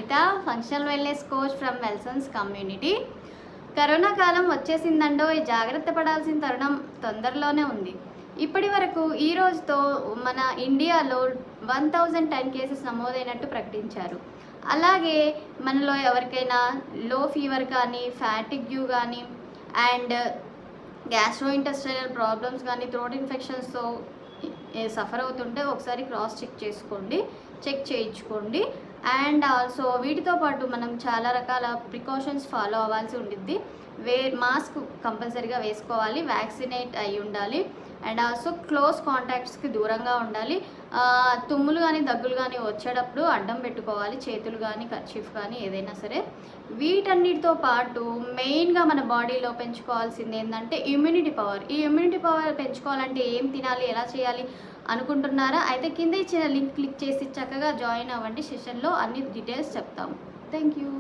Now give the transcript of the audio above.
Anitha, functional wellness coach from Wellsons community. Corona కాలం వచ్చేసిందండో, జాగ్రత్త పడాల్సిన తరుణం తొందరలోనే ఉంది. ఇప్పటి వరకు ఈ రోజుతో మన ఇండియాలో 1010 కేసెస్ నమోదైనట్టు ప్రకటించారు. అలాగే మనలో ఎవరికైనా లో ఫీవర్ కానీ, ఫ్యాటిగ్యూ కానీ అండ్ గ్యాస్ట్రోఇంటెస్టైనల్ ప్రాబ్లమ్స్ కానీ, థ్రోట్ ఇన్ఫెక్షన్స్తో సఫర్ అవుతుంటే ఒకసారి క్రాస్ చెక్ చేయించుకోండి. అండ్ ఆల్సో వీటితో పాటు మనం చాలా రకాల ప్రికాషన్స్ ఫాలో అవ్వాల్సి ఉండిద్ది. మాస్క్ కంపల్సరీగా వేసుకోవాలి, వ్యాక్సినేట్ అయి ఉండాలి అండ్ ఆల్సో క్లోజ్ కాంటాక్ట్స్కి దూరంగా ఉండాలి. తుమ్ములు కానీ దగ్గులు కానీ వచ్చేటప్పుడు అడ్డం పెట్టుకోవాలి, చేతులు కానీ కర్చీఫ్ కానీ ఏదైనా సరే. వీటన్నిటితో పాటు మెయిన్గా మన బాడీలో పెంచుకోవాల్సింది ఏంటంటే ఇమ్యూనిటీ పవర్. ఈ ఇమ్యూనిటీ పవర్ పెంచుకోవాలంటే ఏం తినాలి, ఎలా చేయాలి అనుకుంటున్నారా? అయితే కింద ఇచ్చిన లింక్ క్లిక్ చేసి చక్కగా జాయిన్ అవ్వండి. సెషన్లో అన్ని డీటెయిల్స్ చెప్తాము. Thank you.